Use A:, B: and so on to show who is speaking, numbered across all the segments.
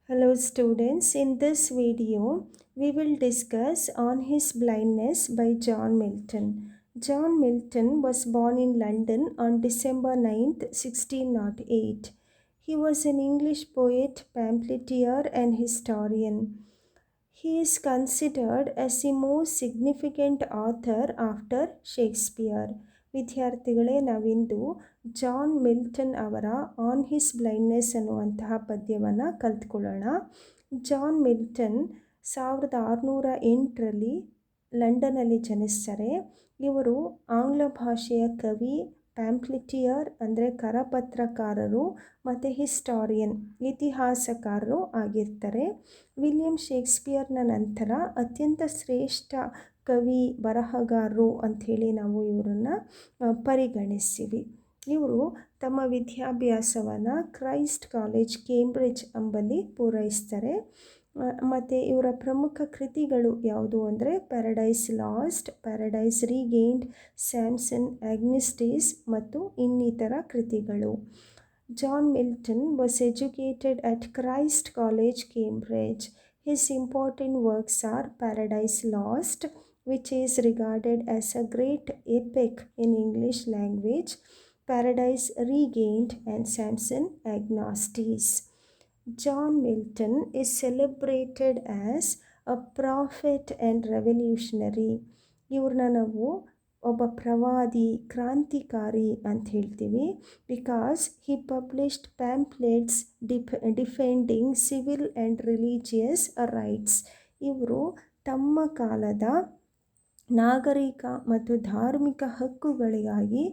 A: Hello students, in this video we will discuss on His Blindness by John Milton. John Milton was born in London on December 9th, 1608. He was an English poet, pamphleteer and historian. He is considered as the most significant author after Shakespeare. ವಿದ್ಯಾರ್ಥಿಗಳೇ, ನಾವಿಂದು John Milton ಅವರ on his blindness ಅನ್ನುವಂತಹ ಪದ್ಯವನ್ನು ಕಲ್ತ್ಕೊಳ್ಳೋಣ. John Milton 1608ರಲ್ಲಿ ಲಂಡನ್ನಲ್ಲಿ ಜನಿಸ್ತಾರೆ. ಇವರು ಆಂಗ್ಲ ಭಾಷೆಯ ಕವಿ, ಪ್ಯಾಂಪ್ಲಿಟಿಯರ್ ಅಂದರೆ ಕರಪತ್ರಕಾರರು ಮತ್ತು ಹಿಸ್ಟಾರಿಯನ್ ಇತಿಹಾಸಕಾರರು ಆಗಿರ್ತಾರೆ. ವಿಲಿಯಂ ಶೇಕ್ಸ್ಪಿಯರ್ನ ನಂತರ ಅತ್ಯಂತ ಶ್ರೇಷ್ಠ ಕವಿ ಬರಹಗಾರರು ಅಂಥೇಳಿ ನಾವು ಇವರನ್ನು ಪರಿಗಣಿಸ್ತೀವಿ. ಇವರು ತಮ್ಮ ವಿದ್ಯಾಭ್ಯಾಸವನ್ನು ಕ್ರೈಸ್ಟ್ ಕಾಲೇಜ್ ಕೇಂಬ್ರಿಡ್ಜ್ ಎಂಬಲ್ಲಿ ಪೂರೈಸ್ತಾರೆ. ಮತ್ತು ಇವರ ಪ್ರಮುಖ ಕೃತಿಗಳು ಯಾವುದು ಅಂದರೆ ಪ್ಯಾರಡೈಸ್ ಲಾಸ್ಟ್, ಪ್ಯಾರಡೈಸ್ ರೀಗೇನ್ಡ್, ಸ್ಯಾಮ್ಸನ್, ಆಗ್ನಿಸ್ಟೀಸ್ ಮತ್ತು ಇನ್ನಿತರ ಕೃತಿಗಳು. John Milton was educated at Christ College, Cambridge. His important works are Paradise Lost, which is regarded as a great epic in English language, Paradise Regained, and Samson Agnostis. John Milton is celebrated as a prophet and revolutionary. ಇವ್ರನ್ನ ನಾವು ಒಬ್ಬ ಪ್ರವಾದಿ, ಕ್ರಾಂತಿಕಾರಿ ಅಂತ ಹೇಳ್ತೀವಿ. Because he published pamphlets defending civil and religious rights. ಇವರು ತಮ್ಮ ಕಾಲದ ನಾಗರಿಕ ಮತ್ತು ಧಾರ್ಮಿಕ ಹಕ್ಕುಗಳಿಗಾಗಿ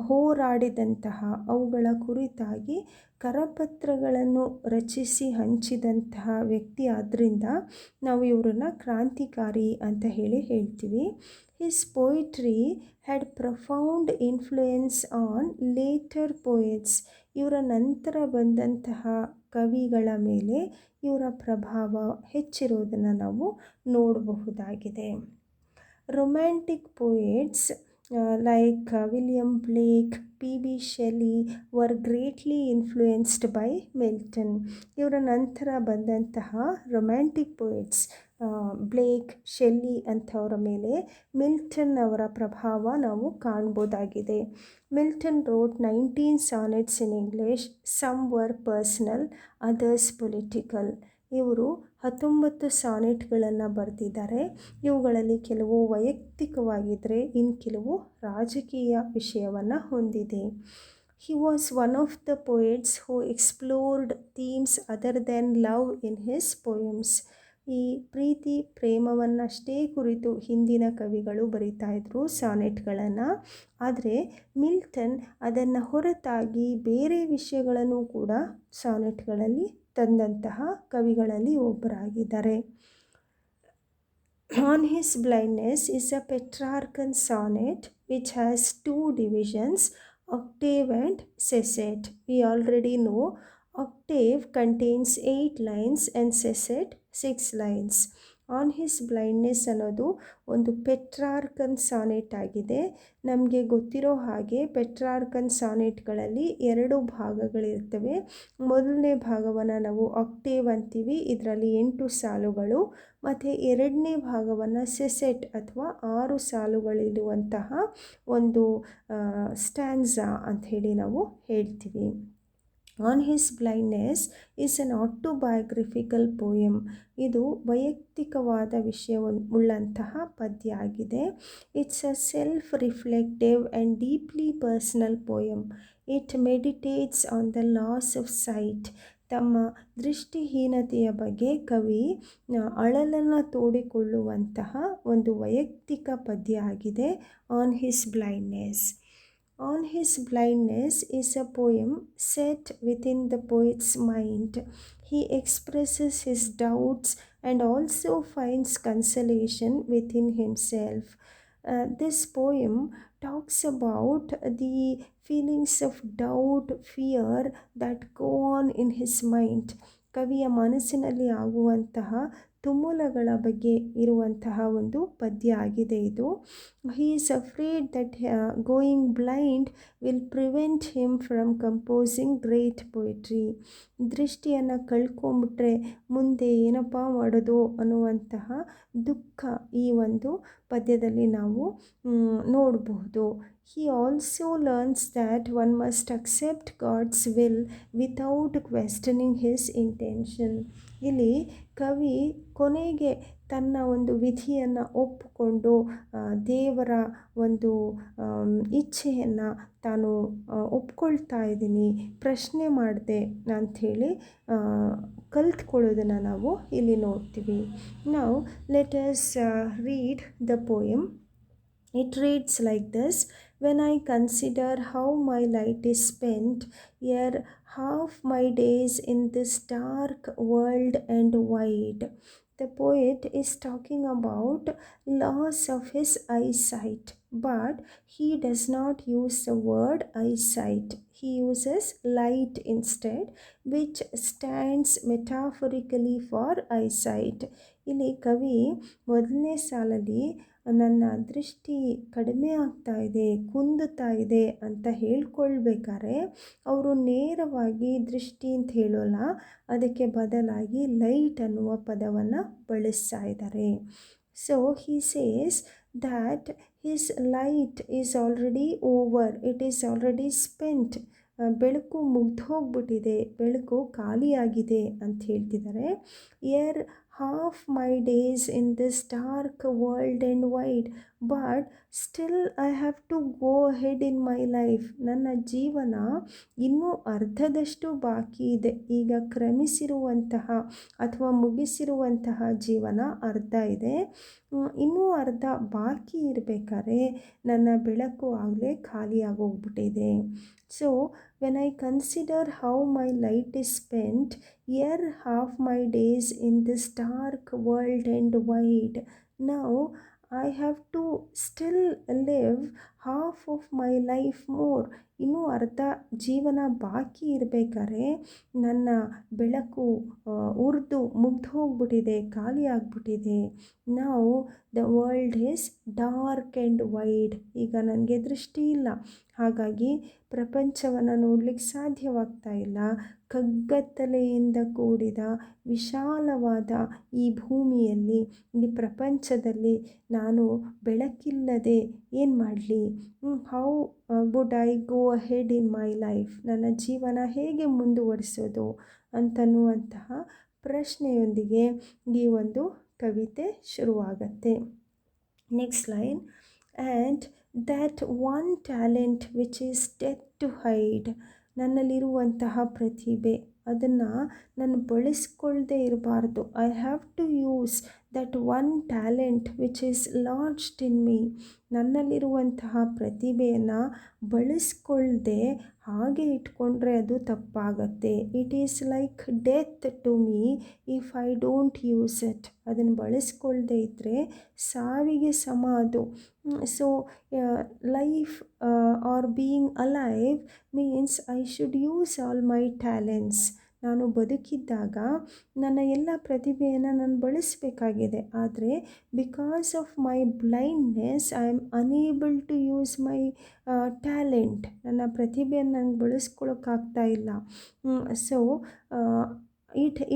A: ಹೋರಾಡಿದಂತಹ, ಅವುಗಳ ಕುರಿತಾಗಿ ಕರಪತ್ರಗಳನ್ನು ರಚಿಸಿ ಹಂಚಿದಂತಹ ವ್ಯಕ್ತಿ. ಆದ್ದರಿಂದ ನಾವು ಇವರನ್ನು ಕ್ರಾಂತಿಕಾರಿ ಅಂತ ಹೇಳ್ತೀವಿ. His poetry had profound influence on later poets. ಇವರ ನಂತರ ಬಂದಂತಹ ಕವಿಗಳ ಮೇಲೆ ಇವರ ಪ್ರಭಾವ ಹೆಚ್ಚಿರೋದನ್ನು ನಾವು ನೋಡಬಹುದಾಗಿದೆ. Romantic poets like William Blake, P.B. Shelley were greatly influenced by Milton. ಇವರ ನಂತರ ಬಂದಂತಹ ರೊಮ್ಯಾಂಟಿಕ್ ಪೋಯೆಟ್ಸ್ ಬ್ಲೇಕ್, ಶೆಲ್ಲಿ ಅಂಥವರ ಮೇಲೆ ಮಿಲ್ಟನ್ ಅವರ ಪ್ರಭಾವ ನಾವು ಕಾಣ್ಬೋದಾಗಿದೆ. Milton wrote 19 sonnets in English. Some were personal, others political. ಇವರು 19 ಸಾನೆಟ್ಗಳನ್ನು ಬರೆದಿದ್ದಾರೆ. ಇವುಗಳಲ್ಲಿ ಕೆಲವು ವೈಯಕ್ತಿಕವಾಗಿದ್ದರೆ ಇನ್ನು ಕೆಲವು ರಾಜಕೀಯ ವಿಷಯವನ್ನು ಹೊಂದಿದೆ. He was one of the poets who explored themes other than love in his poems. ಈ ಪ್ರೀತಿ ಪ್ರೇಮವನ್ನಷ್ಟೇ ಕುರಿತು ಹಿಂದಿನ ಕವಿಗಳು ಬರಿತಾ ಇದ್ರು ಸಾನೆಟ್ಗಳನ್ನು. ಆದರೆ ಮಿಲ್ಟನ್ ಅದನ್ನು ಹೊರತಾಗಿ ಬೇರೆ ವಿಷಯಗಳನ್ನು ಕೂಡ ಸಾನೆಟ್ಗಳಲ್ಲಿ ತಂದಂತಹ ಕವಿಗಳಲ್ಲಿ ಒಬ್ಬರಾಗಿದ್ದಾರೆ. On His Blindness is a Petrarchan sonnet which has 2 divisions, octave and sestet. We already know octave contains 8 lines and sestet 6 lines. On his blindness ಅನ್ನೋದು ಒಂದು ಪೆಟ್ರಾರ್ಕನ್ ಸಾನೆಟ್ ಆಗಿದೆ. ನಮಗೆ ಗೊತ್ತಿರೋ ಹಾಗೆ ಪೆಟ್ರಾರ್ಕನ್ ಸಾನೆಟ್ಗಳಲ್ಲಿ 2 ಭಾಗಗಳಿರ್ತವೆ. ಮೊದಲನೇ ಭಾಗವನ್ನು ನಾವು ಆಕ್ಟೇವ್ ಅಂತೀವಿ, ಇದರಲ್ಲಿ 8 ಸಾಲುಗಳು. ಮತ್ತು ಎರಡನೇ ಭಾಗವನ್ನು ಸೆಸೆಟ್ ಅಥವಾ 6 ಸಾಲುಗಳಿರುವಂತಹ ಒಂದು ಸ್ಟ್ಯಾನ್ಸಾ ಅಂಥೇಳಿ ನಾವು ಹೇಳ್ತೀವಿ. On his blindness is an autobiographical poem. ಇದು ವೈಯಕ್ತಿಕವಾದ ವಿಷಯವುಳ್ಳಂತಹ ಪದ್ಯ ಆಗಿದೆ. It's a self reflective and deeply personal poem. It meditates on the loss of sight. ತಮ್ಮ ದೃಷ್ಟಿಹೀನತೆಯ ಬಗ್ಗೆ ಕವಿ ಅಳಲನ್ನು ತೋಡಿಕೊಳ್ಳುವಂತಹ ಒಂದು ವೈಯಕ್ತಿಕ ಪದ್ಯ ಆಗಿದೆ on his blindness. On His Blindness is a poem set within the poet's mind. He expresses his doubts and also finds consolation within himself. This poem talks about the feelings of doubt, fear that go on in his mind. ಕವಿಯ ಮನಸ್ಸಿನಲ್ಲಿ ಆಗುವಂತಹ ತುಮುಲಗಳ ಬಗ್ಗೆ ಇರುವಂತಹ ಒಂದು ಪದ್ಯ ಆಗಿದೆ ಇದು. He is afraid that going blind will prevent him from composing great poetry. ದೃಷ್ಟಿಯನ್ನು ಕಳ್ಕೊಂಬಿಟ್ರೆ ಮುಂದೆ ಏನಪ್ಪ ಮಾಡೋದು ಅನ್ನುವಂತಹ ದುಃಖ ಈ ಒಂದು ಪದ್ಯದಲ್ಲಿ ನಾವು ನೋಡಬಹುದು. He also learns that one must accept God's will without questioning his intention. ಇಲ್ಲಿ ಕವಿ ಕೊನೆಗೆ ತನ್ನ ಒಂದು ವಿಧಿಯನ್ನು ಒಪ್ಪಿಕೊಂಡು ದೇವರ ಒಂದು ಇಚ್ಛೆಯನ್ನು ತಾನು ಒಪ್ಕೊಳ್ತಾ ಇದ್ದೀನಿ, ಪ್ರಶ್ನೆ ಮಾಡಿದೆ ಅಂಥೇಳಿ ಕಲ್ತ್ಕೊಳ್ಳೋದನ್ನು ನಾವು ಇಲ್ಲಿ ನೋಡ್ತೀವಿ. ನಾವು let us read the poem. It reads like this: when I consider how my light is spent, ere half my days in this dark world and wide. The poet is talking about loss of his eyesight, but he does not use the word eyesight. He uses light instead, which stands metaphorically for eyesight. ಇಲ್ಲಿ ಕವಿ ಮೊದಲನೇ ಸಾಲಲ್ಲಿ ನನ್ನ ದೃಷ್ಟಿ ಕಡಿಮೆ ಆಗ್ತಾ ಇದೆ, ಕುಂದುತ್ತಾ ಇದೆ ಅಂತ ಹೇಳ್ಕೊಳ್ಬೇಕಾದ್ರೆ ಅವರು ನೇರವಾಗಿ ದೃಷ್ಟಿ ಅಂತ ಹೇಳೋಲ್ಲ, ಅದಕ್ಕೆ ಬದಲಾಗಿ ಲೈಟ್ ಅನ್ನುವ ಪದವನ್ನು ಬಳಸ್ತಾ ಇದ್ದಾರೆ. So he says that his light is already over, it is already spent. ಬೆಳಕು ಮುಗ್ದೋಗ್ಬಿಟ್ಟಿದೆ, ಬೆಳಕು ಖಾಲಿಯಾಗಿದೆ ಅಂತ ಹೇಳ್ತಿದ್ದಾರೆ. ಯರ್ half my days in this dark world and wide, but still I have to go ahead in my life. ನನ್ನ ಜೀವನ ಇನ್ನೂ ಅರ್ಧದಷ್ಟು ಬಾಕಿ ಇದೆ. ಈಗ ಕ್ರಮಿಸಿರುವಂತಹ ಅಥವಾ ಮುಗಿಸಿರುವಂತಹ ಜೀವನ ಅರ್ಧ ಇದೆ, ಇನ್ನೂ ಅರ್ಧ ಬಾಕಿ ಇರಬೇಕಾದ್ರೆ ನನ್ನ ಬೆಳಕು ಆಗಲೇ ಖಾಲಿಯಾಗೋಗ್ಬಿಟ್ಟಿದೆ. So when I consider how my light is spent, ere half my days in this dark world and wide, now I have to still live half of my life more. ಇನ್ನೂ ಅರ್ಧ ಜೀವನ ಬಾಕಿ ಇರಬೇಕಾದ್ರೆ ನನ್ನ ಬೆಳಕು ಉರಿದು ಮುಗ್ದು ಹೋಗ್ಬಿಟ್ಟಿದೆ, ಖಾಲಿ ಆಗಿಬಿಟ್ಟಿದೆ. ನಾವು the world is dark and wide. ಈಗ ನನಗೆ ದೃಷ್ಟಿ ಇಲ್ಲ, ಹಾಗಾಗಿ ಪ್ರಪಂಚವನ್ನು ನೋಡಲಿಕ್ಕೆ ಸಾಧ್ಯವಾಗ್ತಾ ಇಲ್ಲ. ಕಗ್ಗತ್ತಲೆಯಿಂದ ಕೂಡಿದ ವಿಶಾಲವಾದ ಈ ಭೂಮಿಯಲ್ಲಿ, ಈ ಪ್ರಪಂಚದಲ್ಲಿ ನಾನು ಬೆಳಕಿಲ್ಲದೆ ಏನು ಮಾಡಲಿ? How would I go ahead in my life? ನನ್ನ ಜೀವನ ಹೇಗೆ ಮುಂದುವರಿಸೋದು ಅಂತನ್ನುವಂತಹ ಪ್ರಶ್ನೆಯೊಂದಿಗೆ ಈ ಒಂದು ಕವಿತೆ ಶುರುವಾಗತ್ತೆ. Next line: and that one talent which is death to hide. ನನ್ನಲ್ಲಿರುವಂತಹ ಪ್ರತಿಭೆ ಅದನ್ನು ನಾನು ಬಳಸ್ಕೊಳ್ದೇ ಇರಬಾರ್ದು. I have to use that one talent which is lodged in me. ನನ್ನಲ್ಲಿರುವಂತಹ ಪ್ರತಿಭೆಯನ್ನು ಬಳಸ್ಕೊಳ್ದೆ ಹಾಗೆ ಇಟ್ಕೊಂಡ್ರೆ ಅದು ತಪ್ಪಾಗತ್ತೆ. It is like death to me if I don't use it. ಅದನ್ನು ಬಳಸ್ಕೊಳ್ದೇ ಇದ್ದರೆ ಸಾವಿಗೆ ಸಮ ಅದು. So life or being alive means I should use all my talents. ನಾನು ಬದುಕಿದ್ದಾಗ ನನ್ನ ಎಲ್ಲ ಪ್ರತಿಭೆಯನ್ನು ನಾನು ಬಳಸಬೇಕಾಗಿದೆ. ಆದರೆ because of my blindness I am unable to use my talent. ನನ್ನ ಪ್ರತಿಭೆಯನ್ನು ನನಗೆ ಬಳಸ್ಕೊಳ್ಳೋಕ್ಕಾಗ್ತಾ ಇಲ್ಲ. So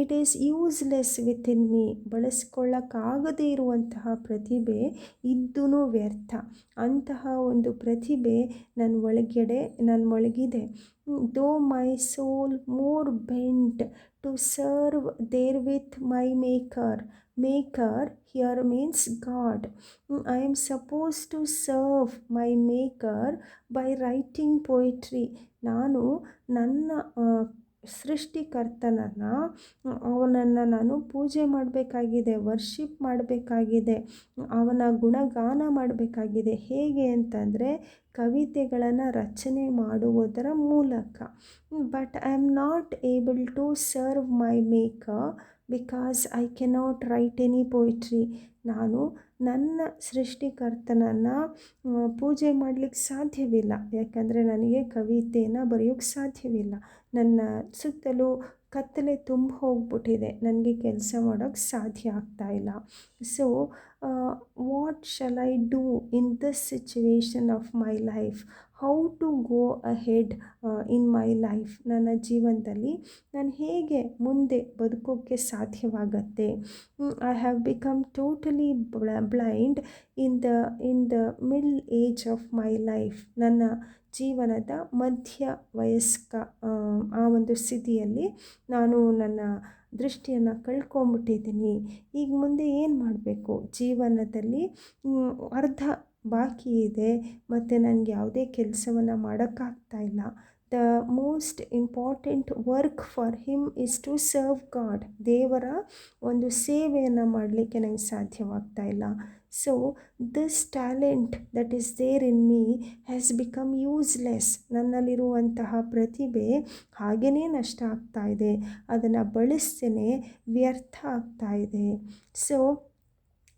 A: it is useless within me. ಬಳಸ್ಕೊಳ್ಳೋಕ್ಕಾಗದೇ ಇರುವಂತಹ ಪ್ರತಿಭೆ ಇದ್ದೂ ವ್ಯರ್ಥ. ಅಂತಹ ಒಂದು ಪ್ರತಿಭೆ ನನ್ನ ಒಳಗಿದೆ. Though my soul more bent to serve therewith my maker. Maker here means God. I am suppose to serve my maker by writing poetry. ನಾನು ನನ್ನ ಸೃಷ್ಟಿಕರ್ತನನ್ನು, ಅವನನ್ನು ನಾನು ಪೂಜೆ ಮಾಡಬೇಕಾಗಿದೆ, ವರ್ಷಿಪ್ ಮಾಡಬೇಕಾಗಿದೆ, ಅವನ ಗುಣಗಾನ ಮಾಡಬೇಕಾಗಿದೆ. ಹೇಗೆ ಅಂತಂದರೆ ಕವಿತೆಗಳನ್ನು ರಚನೆ ಮಾಡುವುದರ ಮೂಲಕ. But I am not able to serve my maker because I cannot write any poetry. ನಾನು ನನ್ನ ಸೃಷ್ಟಿಕರ್ತನನ್ನು ಪೂಜೆ ಮಾಡಲಿಕ್ಕೆ ಸಾಧ್ಯವಿಲ್ಲ, ಯಾಕಂದರೆ ನನಗೆ ಕವಿತೆಯನ್ನು ಬರೆಯೋಕ್ಕೆ ಸಾಧ್ಯವಿಲ್ಲ. ನನ್ನ ಸುತ್ತಲೂ ಕತ್ತಲೆ ತುಂಬ ಹೋಗ್ಬಿಟ್ಟಿದೆ, ನನಗೆ ಕೆಲಸ ಮಾಡೋಕ್ಕೆ ಸಾಧ್ಯ ಆಗ್ತಾಯಿಲ್ಲ. So what shall I do in this situation of my life? How to go ahead in my life? ನನ್ನ ಜೀವನದಲ್ಲಿ ನಾನು ಹೇಗೆ ಮುಂದೆ ಬದುಕೋಕ್ಕೆ ಸಾಧ್ಯವಾಗತ್ತೆ? I have become totally blind in the middle age of my life. ನನ್ನ ಜೀವನದ ಮಧ್ಯ ವಯಸ್ಕ ಆ ಒಂದು ಸ್ಥಿತಿಯಲ್ಲಿ ನಾನು ನನ್ನ ದೃಷ್ಟಿಯನ್ನು ಕಳ್ಕೊಂಬಿಟ್ಟಿದ್ದೀನಿ. ಈಗ ಮುಂದೆ ಏನು ಮಾಡಬೇಕು? ಜೀವನದಲ್ಲಿ ಅರ್ಧ ಬಾಕಿ ಇದೆ ಮತ್ತು ನನಗೆ ಯಾವುದೇ ಕೆಲಸವನ್ನು ಮಾಡೋಕ್ಕಾಗ್ತಾಯಿಲ್ಲ. The most important work for him is to serve God. ದೇವರ ಒಂದು ಸೇವೆಯನ್ನು ಮಾಡಲಿಕ್ಕೆ ನನಗೆ ಸಾಧ್ಯವಾಗ್ತಾ ಇಲ್ಲ. So this talent that is there in me has become useless. ನನ್ನಲ್ಲಿರುವಂತಹ ಪ್ರತಿಭೆ ಹಾಗೇ ನಷ್ಟ ಆಗ್ತಾ ಇದೆ, ಅದನ್ನು ಬಳಸ್ತೇನೆ ವ್ಯರ್ಥ ಆಗ್ತಾ ಇದೆ. So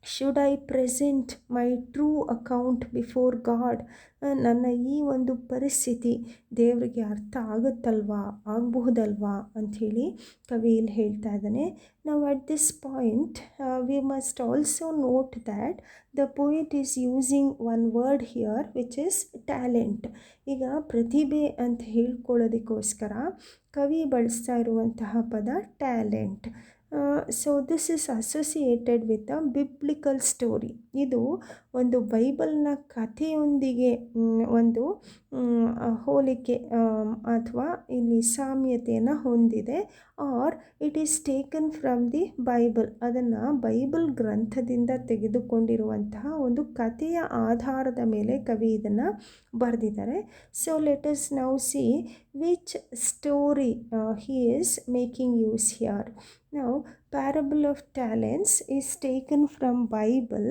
A: should I present my true account before god? ನನ್ನ ಈ ಒಂದು ಪರಿಸ್ಥಿತಿ ದೇವರಿಗೆ ಅರ್ಥ ಆಗುತ್ತಲ್ವಾ, ಆಗಬಹುದಲ್ವಾ ಅಂಥೇಳಿ ಕವಿ ಇಲ್ಲಿ ಹೇಳ್ತಾ ಇದ್ದಾನೆ. ನಾವು at this point we must also note that the poet is using one word here which is talent. ಈಗ ಪ್ರತಿಭೆ ಅಂತ ಹೇಳ್ಕೊಳ್ಳೋದಕ್ಕೋಸ್ಕರ ಕವಿ ಬಳಸ್ತಾ ಇರುವಂತಹ ಪದ talent. So this is associated with a biblical story. ಇದು ಒಂದು ಬೈಬಲ್ನ ಕಥೆಯೊಂದಿಗೆ ಒಂದು ಹೋಲಿಕೆ ಅಥವಾ ಇಲ್ಲಿ ಸಾಮ್ಯತೆಯನ್ನು ಹೊಂದಿದೆ. Or it is taken from the Bible. ಅದನ್ನು ಬೈಬಲ್ ಗ್ರಂಥದಿಂದ ತೆಗೆದುಕೊಂಡಿರುವಂತಹ ಒಂದು ಕಥೆಯ ಆಧಾರದ ಮೇಲೆ ಕವಿ ಇದನ್ನು ಬರೆದಿದ್ದಾರೆ. So let us now see which story he is making use here. Now parable of talents is taken from Bible,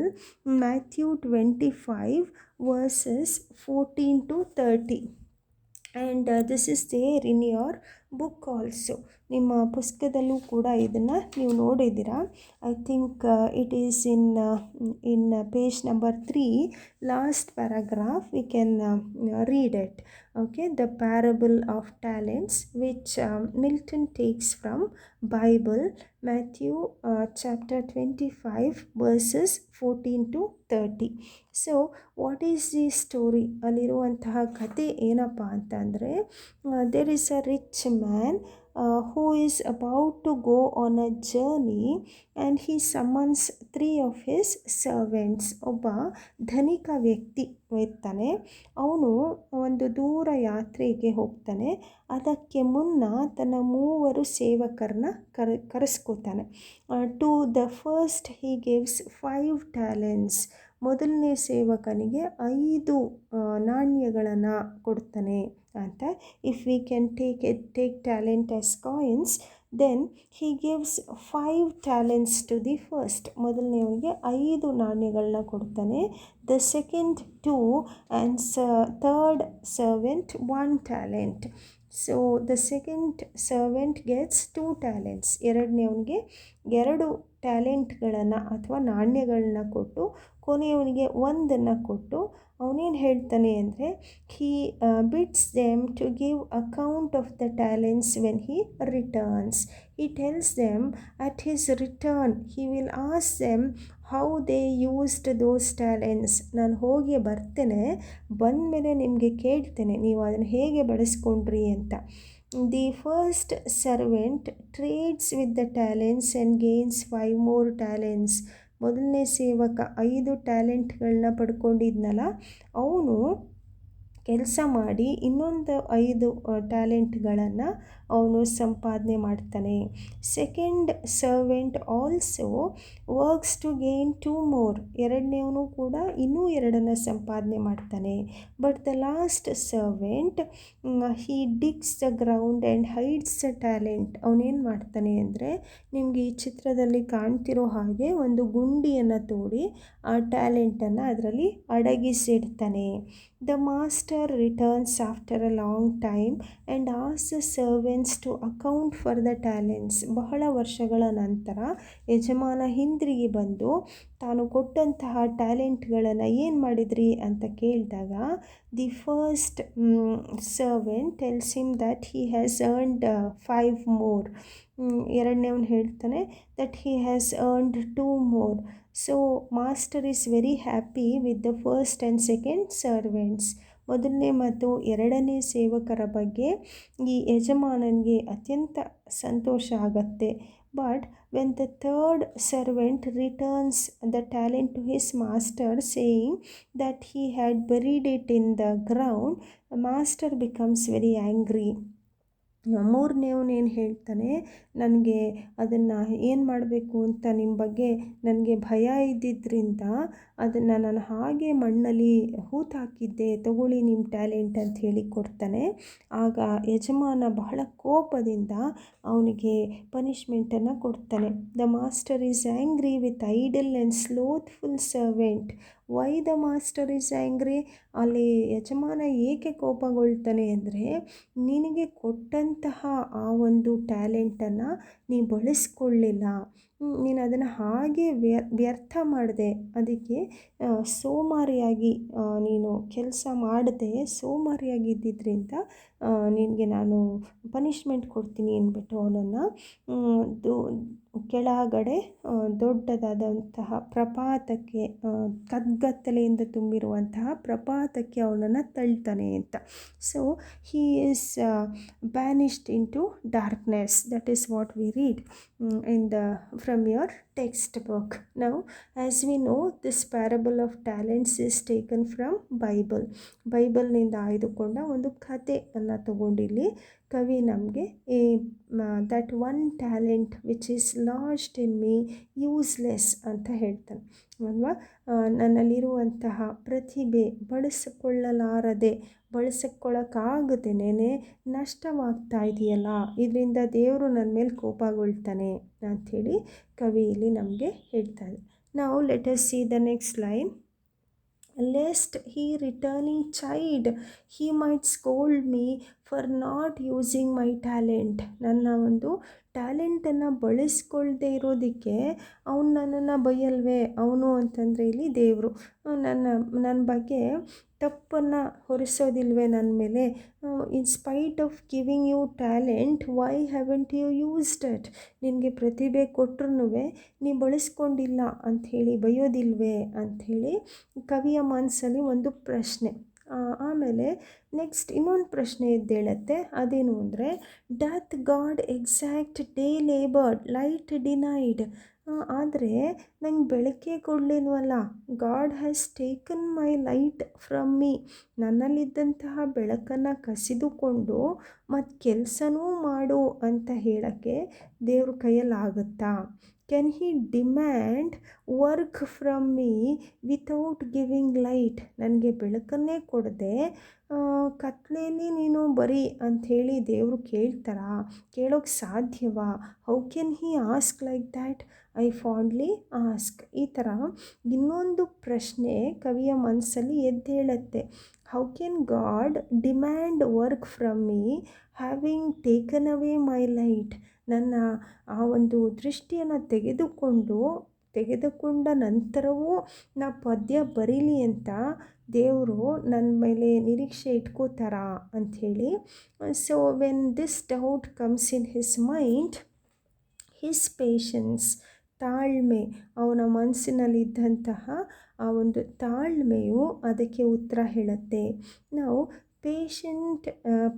A: Matthew 25 verses 14 to 30. And this is there in your book also. ನಿಮ್ಮ ಪುಸ್ತಕದಲ್ಲೂ ಕೂಡ ಇದನ್ನು ನೀವು ನೋಡಿದ್ದೀರಾ. I think it is in page number 3, last paragraph we can read it. Okay, the parable of talents which Milton takes from Bible, Matthew chapter 25 verses 14 to 30. So what is the story? ಅಲ್ಲಿರುವಂತಹ ಕತೆ ಏನಪ್ಪ ಅಂತಂದರೆ, there is a rich man who is about to go on a journey and he summons 3 of his servants. ಒಬ್ಬ ಧನಿಕ ವ್ಯಕ್ತಿ ಇರ್ತಾನೆ, ಅವನು ಒಂದು ದೂರ ಯಾತ್ರೆಗೆ ಹೋಗ್ತಾನೆ. ಅದಕ್ಕೆ ಮುನ್ನ ತನ್ನ 3 ಸೇವಕರನ್ನ ಕರೆಸ್ಕೋತಾನೆ. To the first he gives 5 talents. ಮೊದಲನೇ ಸೇವಕನಿಗೆ 5 ನಾಣ್ಯಗಳನ್ನು ಕೊಡ್ತಾನೆ ಅಂತ. If we can take talent as coins, then he gives 5 talents to the first. ಮೊದಲನೇವನಿಗೆ 5 ನಾಣ್ಯಗಳನ್ನ ಕೊಡ್ತಾನೆ. The second 2 and third servant 1 talent. So the second servant gets 2 talents. ಎರಡನೇವನಿಗೆ 2 ಟ್ಯಾಲೆಂಟ್ಗಳನ್ನು ಅಥವಾ ನಾಣ್ಯಗಳನ್ನ ಕೊಟ್ಟು ಕೊನೆಯವನಿಗೆ 1 ಕೊಟ್ಟು ಅವನೇನು ಹೇಳ್ತಾನೆ ಅಂದರೆ, he bids them to give account of the talents when he returns. He tells them at his return he will ask them how they used those talents. ನಾನು ಹೋಗಿ ಬರ್ತೇನೆ, ಬಂದಮೇಲೆ ನಿಮಗೆ ಕೇಳ್ತೇನೆ ನೀವು ಅದನ್ನು ಹೇಗೆ ಬಳಸ್ಕೊಂಡ್ರಿ ಅಂತ. The first servant trades with the talents and gains 5 more talents. ಮೊದಲನೇ ಸೇವಕ 5 ಟ್ಯಾಲೆಂಟ್ಗಳನ್ನ ಪಡ್ಕೊಂಡಿದ್ನಲ್ಲ, ಅವನು ಕೆಲಸ ಮಾಡಿ ಇನ್ನೊಂದು 5 ಟ್ಯಾಲೆಂಟ್ಗಳನ್ನು ಅವನು ಸಂಪಾದನೆ ಮಾಡ್ತಾನೆ. Second servant also works to gain 2 more. ಎರಡನೇವನು ಕೂಡ ಇನ್ನೂ 2 ಸಂಪಾದನೆ ಮಾಡ್ತಾನೆ. But the last servant he digs the ground and hides the talent. ಅವನೇನು ಮಾಡ್ತಾನೆ ಅಂದರೆ, ನಿಮಗೆ ಈ ಚಿತ್ರದಲ್ಲಿ ಕಾಣ್ತಿರೋ ಹಾಗೆ ಒಂದು ಗುಂಡಿಯನ್ನು ತೋಡಿ ಆ ಟ್ಯಾಲೆಂಟನ್ನು ಅದರಲ್ಲಿ ಅಡಗಿಸಿಡ್ತಾನೆ. The master returns after a long time and asks the servants returns to account for the talents. ಬಹಳ ವರ್ಷಗಳ ನಂತರ ಯಜಮಾನ ಹಿಂದಿರುಗಿ ಬಂದು ತಾನು ಕೊಟ್ಟಂತಹ ಟ್ಯಾಲೆಂಟ್ಗಳನ್ನು ಏನು ಮಾಡಿದ್ರಿ ಅಂತ ಕೇಳಿದಾಗ the first servant tells him that he has earned 5 more. ಎರಡನೇವನು ಹೇಳ್ತಾನೆ that he has earned 2 more. So master is very happy with the first and second servants. ಮೊದಲನೇ ಮತ್ತು ಎರಡನೇ ಸೇವಕರ ಬಗ್ಗೆ ಈ ಯಜಮಾನನಿಗೆ ಅತ್ಯಂತ ಸಂತೋಷ ಆಗತ್ತೆ. But when the third servant returns the talent to his master saying that he had buried it in the ground, master becomes very angry. ಮೂರನೇವನು ಏನು ಹೇಳ್ತಾನೆ, ನನಗೆ ಅದನ್ನು ಏನು ಮಾಡಬೇಕು ಅಂತ ನಿಮ್ಮ ಬಗ್ಗೆ ನನಗೆ ಭಯ ಇದ್ದಿದ್ದರಿಂದ ಅದನ್ನು ನಾನು ಹಾಗೆ ಮಣ್ಣಲ್ಲಿ ಹೂತಾಕಿದ್ದೆ, ತಗೊಳ್ಳಿ ನಿಮ್ಮ ಟ್ಯಾಲೆಂಟ್ ಅಂತ ಹೇಳಿ ಕೊಡ್ತಾನೆ. ಆಗ ಯಜಮಾನ ಬಹಳ ಕೋಪದಿಂದ ಅವನಿಗೆ ಪನಿಷ್ಮೆಂಟನ್ನು ಕೊಡ್ತಾನೆ. The master is angry with idle and slothful servant. Why the master is angry? ಅಲ್ಲಿ ಯಜಮಾನ ಏಕೆ ಕೋಪಗೊಳ್ತಾನೆ ಅಂದರೆ, ನಿನಗೆ ಕೊಟ್ಟಂತಹ ಆ ಒಂದು ಟ್ಯಾಲೆಂಟನ್ನು ನೀ ಬಳಸ್ಕೊಳ್ಳಿಲ್ಲ, ನೀನು ಅದನ್ನು ಹಾಗೆ ವ್ಯರ್ಥ ಮಾಡಿದೆ, ಅದಕ್ಕೆ ಸೋಮಾರಿಯಾಗಿ ನೀನು ಕೆಲಸ ಮಾಡದೆ ಸೋಮಾರಿಯಾಗಿದ್ದರಿಂದ ನಿನಗೆ ನಾನು ಪನಿಷ್ಮೆಂಟ್ ಕೊಡ್ತೀನಿ ಅಂದ್ಬಿಟ್ಟು ಅವನನ್ನು ಕೆಳಗಡೆ ದೊಡ್ಡದಾದಂತಹ ಪ್ರಪಾತಕ್ಕೆ, ಕಗ್ಗತ್ತಲೆಯಿಂದ ತುಂಬಿರುವಂತಹ ಪ್ರಪಾತಕ್ಕೆ ಅವನನ್ನು ತಳ್ತಾನೆ ಅಂತ. So he is banished into darkness. That is what we read from your textbook. Now, as we know, this parable of talents is taken from ಬೈಬಲ್ನಿಂದ ಆಯ್ದುಕೊಂಡ ಒಂದು ಕಥೆಯನ್ನು ತಗೊಂಡಿಲ್ಲಿ ಕವಿ ನಮಗೆ that one talent which is lost in me useless ಅಂತ ಹೇಳ್ತಾನೆ ಅಲ್ವಾ. ನನ್ನಲ್ಲಿರುವಂತಹ ಪ್ರತಿಭೆ ಬಳಸಿಕೊಳ್ಳಕ್ಕಾಗದೇನೆ ನಷ್ಟವಾಗ್ತಾ ಇದೆಯಲ್ಲ, ಇದರಿಂದ ದೇವರು ನನ್ನ ಮೇಲೆ ಕೋಪಗೊಳ್ತಾನೆ ಅಂಥೇಳಿ ಕವಿ ಇಲ್ಲಿ ನಮಗೆ ಹೇಳ್ತಾರೆ. ನಾವು let us see the next line. Lest he returning chide, he might scold me for not using my talent. ನನ್ನ ಒಂದು ಟ್ಯಾಲೆಂಟನ್ನು ಬಳಸ್ಕೊಳ್ದೇ ಇರೋದಕ್ಕೆ ಅವನು ನನ್ನನ್ನು ಬೈಯಲ್ವೇ? ಅವನು ಅಂತಂದರೆ ಇಲ್ಲಿ ದೇವರು ನನ್ನ ಬಗ್ಗೆ ತಪ್ಪನ್ನು ಹೊರಿಸೋದಿಲ್ವೇ ನನ್ನ ಮೇಲೆ? In spite of giving you talent, why haven't you used it? ನಿನಗೆ ಪ್ರತಿಭೆ ಕೊಟ್ಟರು ನೀ ಬಳಸ್ಕೊಂಡಿಲ್ಲ ಅಂಥೇಳಿ ಬೈಯೋದಿಲ್ವೇ ಅಂಥೇಳಿ ಕವಿಯ ಮನಸ್ಸಲ್ಲಿ ಒಂದು ಪ್ರಶ್ನೆ. ಆಮೇಲೆ ನೆಕ್ಸ್ಟ್ ಇನ್ನೊಂದು ಪ್ರಶ್ನೆ ಎದ್ದೇಳುತ್ತೆ. ಅದೇನು ಅಂದರೆ, doth God exact day labour light denied? ಆದರೆ ನಂಗೆ ಬೆಳಕೆ ಕೊಡಲಿಲ್ವಲ್ಲ, God has taken my light from me. ನನ್ನಲ್ಲಿದ್ದಂತಹ ಬೆಳಕನ್ನು ಕಸಿದುಕೊಂಡು ಮತ್ತು ಕೆಲಸನೂ ಮಾಡು ಅಂತ ಹೇಳೋಕ್ಕೆ ದೇವ್ರ ಕೈಯಲ್ಲಾಗುತ್ತಾ? Can he demand work from me without giving light? ನನಗೆ ಬೆಳಕನ್ನೇ ಕೊಡದೆ ಕತ್ಲೆಯಲ್ಲಿ ನೀನು ಬರೀ ಅಂಥೇಳಿ ದೇವರು ಕೇಳೋಕ್ಕೆ ಸಾಧ್ಯವಾ? How can he ask like that? I fondly ask. ಈ ಥರ ಇನ್ನೊಂದು ಪ್ರಶ್ನೆ ಕವಿಯ ಮನಸ್ಸಲ್ಲಿ ಎದ್ದೇಳುತ್ತೆ. How can god demand work from me having taken away my light? ನನ್ನ ಆ ಒಂದು ದೃಷ್ಟಿಯನ್ನು ತೆಗೆದುಕೊಂಡ ನಂತರವೂ ನಾ ಪದ್ಯ ಬರೀಲಿ ಅಂತ ದೇವರು ನನ್ನ ಮೇಲೆ ನಿರೀಕ್ಷೆ ಇಟ್ಕೋತಾರಾ ಅಂಥೇಳಿ. So when this doubt comes in his mind, his patience, ತಾಳ್ಮೆ, ಅವನ ಮನಸ್ಸಿನಲ್ಲಿದ್ದಂತಹ ಆ ಒಂದು ತಾಳ್ಮೆಯು ಅದಕ್ಕೆ ಉತ್ತರ ಹೇಳುತ್ತೆ. ನಾವು ಪೇಷಂಟ್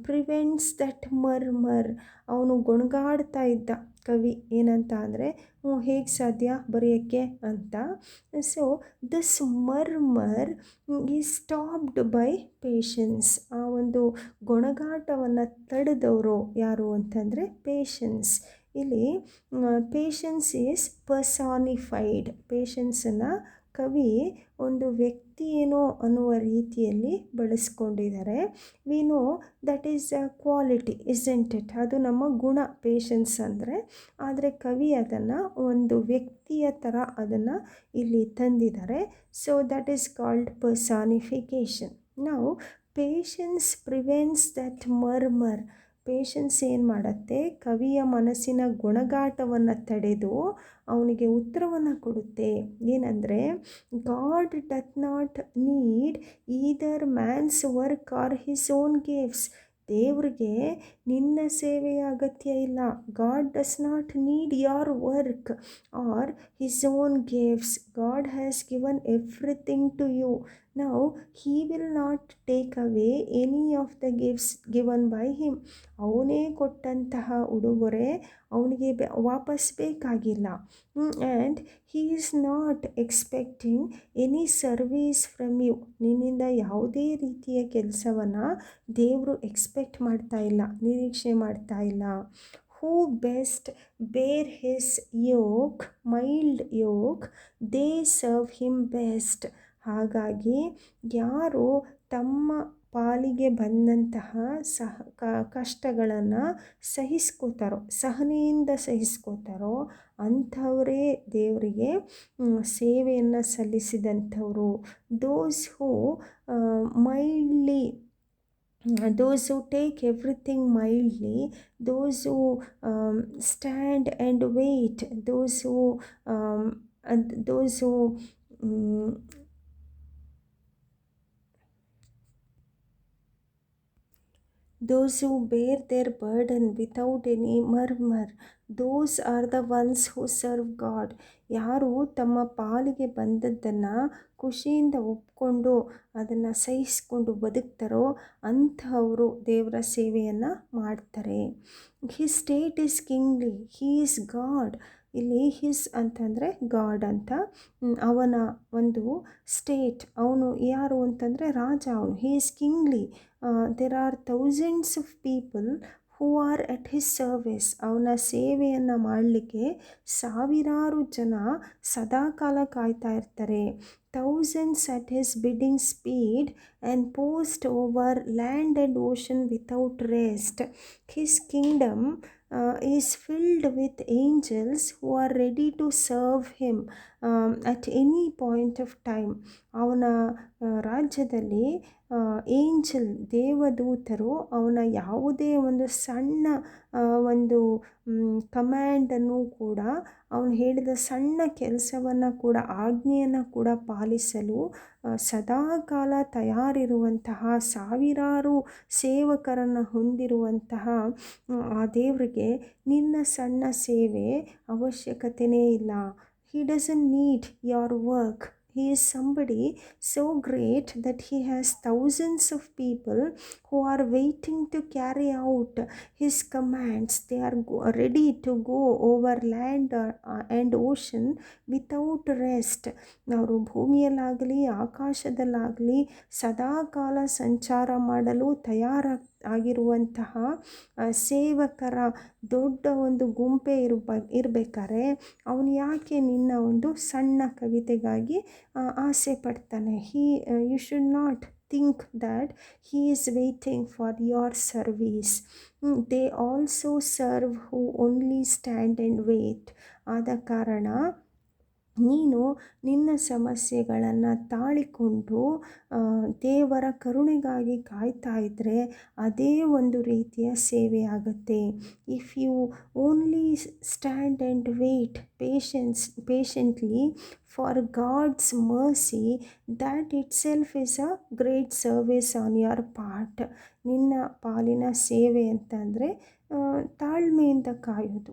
A: ಪ್ರಿವೆಂಟ್ಸ್ ದಟ್ ಮರ್ಮರ್. ಅವನು ಗೊಣಗಾಡ್ತಾ ಇದ್ದ ಕವಿ ಏನಂತ ಅಂದರೆ, ಹೇಗೆ ಸಾಧ್ಯ ಬರೆಯೋಕ್ಕೆ ಅಂತ. So this murmur is stopped by patience. ಆ ಒಂದು ಗೊಣಗಾಟವನ್ನು ತಡೆದವರು ಯಾರು ಅಂತಂದರೆ ಪೇಷನ್ಸ್. ಇಲ್ಲಿ ಪೇಷನ್ಸ್ ಈಸ್ ಪರ್ಸಾನಿಫೈಡ್. ಪೇಷನ್ಸನ್ನು ಕವಿ ಒಂದು ವ್ಯಕ್ತಿ ಏನೋ ಅನ್ನುವ ರೀತಿಯಲ್ಲಿ ಬಳಸ್ಕೊಂಡಿದ್ದಾರೆ. We know that is a quality, isn't it? ಅದು ನಮ್ಮ ಗುಣ ಪೇಷನ್ಸ್ ಅಂದರೆ. ಆದರೆ ಕವಿ ಅದನ್ನು ಒಂದು ವ್ಯಕ್ತಿಯ ಥರ ಅದನ್ನು ಇಲ್ಲಿ ತಂದಿದ್ದಾರೆ. So that is called personification. ನಾವು patience prevents that murmur. Patience ಏನು ಮಾಡುತ್ತೆ, ಕವಿಯ ಮನಸ್ಸಿನ ಗುಣಗಾಟವನ್ನು ತಡೆದು ಅವನಿಗೆ ಉತ್ತರವನ್ನು ಕೊಡುತ್ತೆ. ಏನಂದರೆ, God doth not need either man's work or his own gifts. ದೇವ್ರಿಗೆ ನಿನ್ನ ಸೇವೆಯ ಅಗತ್ಯ ಇಲ್ಲ. God does not need your work or his own gifts. God has given everything to you. Now he will not take away any of the gifts given by him. ಅವನೇ ಕೊಟ್ಟಂತಹ ಉಡುಗೊರೆ ಅವನಿಗೆ ವಾಪಸ್ ಬೇಕಾಗಿಲ್ಲ. And he is not expecting any service from you. ನಿನ್ನಿಂದ ಯಾವುದೇ ರೀತಿಯ ಕೆಲಸವನ್ನು ದೇವರು ಎಕ್ಸ್ಪೆಕ್ಟ್ ಮಾಡ್ತಾ ಇಲ್ಲ, ನಿರೀಕ್ಷೆ ಮಾಡ್ತಾ ಇಲ್ಲ. Who best bear his yoke, mild yoke, they serve him best. ಹಾಗಾಗಿ ಯಾರು ತಮ್ಮ ಪಾಲಿಗೆ ಬಂದಂತಹ ಕಷ್ಟಗಳನ್ನು ಸಹಿಸ್ಕೋತಾರೋ, ಸಹನೆಯಿಂದ ಸಹಿಸ್ಕೋತಾರೋ ಅಂಥವರೇ ದೇವರಿಗೆ ಸೇವೆಯನ್ನು ಸಲ್ಲಿಸಿದಂಥವರು. those who take everything mildly, those who stand and wait, those who bear their burden without any murmur, those are the ones who serve God. ಯಾರು ತಮ್ಮ ಪಾಲಿಗೆ ಬಂದದ್ದನ್ನು ಖುಷಿಯಿಂದ ಒಪ್ಕೊಂಡು ಅದನ್ನು ಸಹಿಸ್ಕೊಂಡು ಬದುಕ್ತಾರೋ ಅಂಥವರು ದೇವರ ಸೇವೆಯನ್ನು ಮಾಡ್ತಾರೆ. His state is kingly, he is God. ಇಲ್ಲಿ ಹಿಸ್ ಅಂತಂದರೆ ಗಾಡ್ ಅಂತ. ಅವನ ಒಂದು ಸ್ಟೇಟ್, ಅವನು ಯಾರು ಅಂತಂದರೆ ರಾಜ, ಅವನು. He is kingly. there are thousands of people who are at his service. ಅವನ ಸೇವೆಯನ್ನು ಮಾಡಲಿಕ್ಕೆ ಸಾವಿರಾರು ಜನ ಸದಾಕಾಲ ಕಾಯ್ತಾ ಇರ್ತಾರೆ. thousands at his bidding speed and post over land and ocean without rest. His kingdom is filled with angels who are ready to serve him at any point of time. ಅವನ ರಾಜ್ಯದಲ್ಲಿ ಏಂಜಲ್, ದೇವದೂತರು ಅವನ ಯಾವುದೇ ಒಂದು ಸಣ್ಣ ಒಂದು ಕಮ್ಯಾಂಡನ್ನು ಕೂಡ, ಅವನು ಹೇಳಿದ ಸಣ್ಣ ಕೆಲಸವನ್ನು ಕೂಡ, ಆಜ್ಞೆಯನ್ನು ಕೂಡ ಪಾಲಿಸಲು ಸದಾಕಾಲ ತಯಾರಿರುವಂತಹ ಸಾವಿರಾರು ಸೇವಕರನ್ನು ಹೊಂದಿರುವಂತಹ ಆ ದೇವರಿಗೆ ನಿನ್ನ ಸಣ್ಣ ಸೇವೆ ಅವಶ್ಯಕತೆಯೇ ಇಲ್ಲ. He doesn't need your work. He is somebody so great that he has thousands of people who are waiting to carry out his commands. They are ready to go over land and ocean without rest. ಅವರು ಭೂಮಿಯಲ್ಲಾಗಲಿ ಆಕಾಶದಲ್ಲಾಗಲಿ ಸದಾಕಾಲ ಸಂಚಾರ ಮಾಡಲು ಆಗಿರುವಂತಹ ಸೇವಕರ ದೊಡ್ಡ ಒಂದು ಗುಂಪೆ ಇರಬೇಕಾದ್ರೆ ಅವನು ಯಾಕೆ ನಿನ್ನ ಒಂದು ಸಣ್ಣ ಕವಿತೆಗಾಗಿ ಆಸೆ ಪಡ್ತಾನೆ? You should not think that he is waiting for your service. They also serve who only stand and wait. ಆದ ಕಾರಣ ನೀನು ನಿನ್ನ ಸಮಸ್ಯೆಗಳನ್ನು ತಾಳಿಕೊಂಡು ದೇವರ ಕರುಣೆಗಾಗಿ ಕಾಯ್ತಾ ಇದ್ದರೆ ಅದೇ ಒಂದು ರೀತಿಯ ಸೇವೆ ಆಗುತ್ತೆ. If you only stand and wait patiently for God's mercy, that itself is a great service on your part. ನಿನ್ನ ಪಾಲಿನ ಸೇವೆ ಅಂತಂದರೆ ತಾಳ್ಮೆಯಿಂದ ಕಾಯೋದು,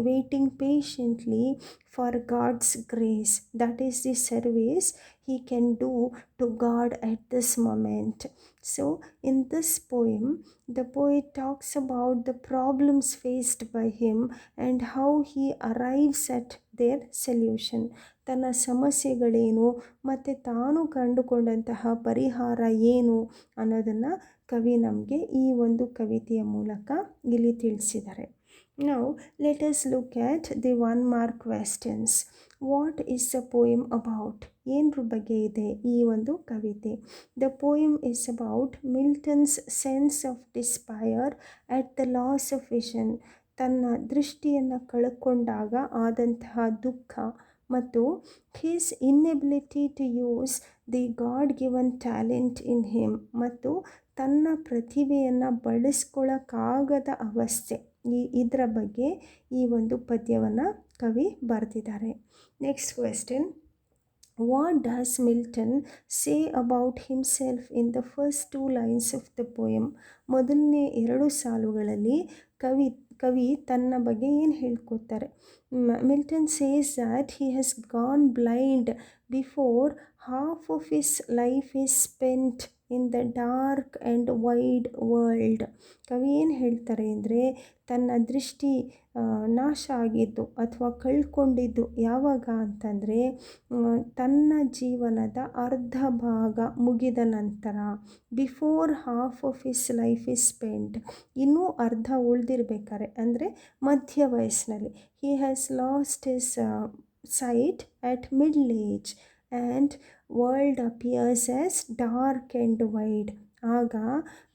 A: waiting patiently for God's grace. That is the service he can do to God at this moment. So in this poem, the poet talks about the problems faced by him and how he arrives at their solution. ತನ್ನ ಸಮಸ್ಯೆಗಳೇನು ಮತ್ತು ತಾನು ಕಂಡುಕೊಂಡಂತಹ ಪರಿಹಾರ ಏನು ಅನ್ನೋದನ್ನು ಕವಿ ನಮಗೆ ಈ ಒಂದು ಕವಿತೆಯ ಮೂಲಕ ಇಲ್ಲಿ ತಿಳಿಸಿದ್ದಾರೆ. Now let us look at the 1 mark questions. What is the poem about? ಏನರ ಬಗ್ಗೆ ಇದೆ ಈ ಒಂದು ಕವಿತೆ? The poem is about Milton's sense of despair at the loss of vision. ತನ್ನ ದೃಷ್ಟಿಯನ್ನು ಕಳ್ಕೊಂಡಾಗ ಆದಂತಹ ದುಃಖ ಮತ್ತು his inability to use the God given talent in him, ಮತ್ತು ತನ್ನ ಪ್ರತಿಭೆಯನ್ನು ಬಳಸ್ಕೊಳ್ಳೋಕ್ಕಾಗದ ಅವಸ್ಥೆ. ಇದರ ಬಗ್ಗೆ ಈ ಒಂದು ಪದ್ಯವನ್ನು ಕವಿ ಬರೆದಿದ್ದಾರೆ. Next question, what does Milton say about himself in the first 2 lines of the poem? ಮೊದಲನೇ 2 ಸಾಲುಗಳಲ್ಲಿ ಕವಿ ತನ್ನ ಬಗ್ಗೆ ಏನು ಹೇಳ್ಕೊತಾರೆ? Milton says that he has gone blind before half of his life is spent in the dark and wide world. ಕವಿ ಏನು ಹೇಳ್ತಾರೆ ಅಂದರೆ, ತನ್ನ ದೃಷ್ಟಿ ನಾಶ ಆಗಿದ್ದು ಅಥವಾ ಕಳ್ಕೊಂಡಿದ್ದು ಯಾವಾಗ ಅಂತಂದರೆ, ತನ್ನ ಜೀವನದ ಅರ್ಧ ಭಾಗ ಮುಗಿದ ನಂತರ. Before half of his life is spent, ಇನ್ನೂ ಅರ್ಧ ಉಳಿದಿರ್ಬೇಕಾರೆ ಅಂದರೆ ಮಧ್ಯ ವಯಸ್ಸಿನಲ್ಲಿ. He has lost his sight at middle age and world appears as dark and wide. ಆಗ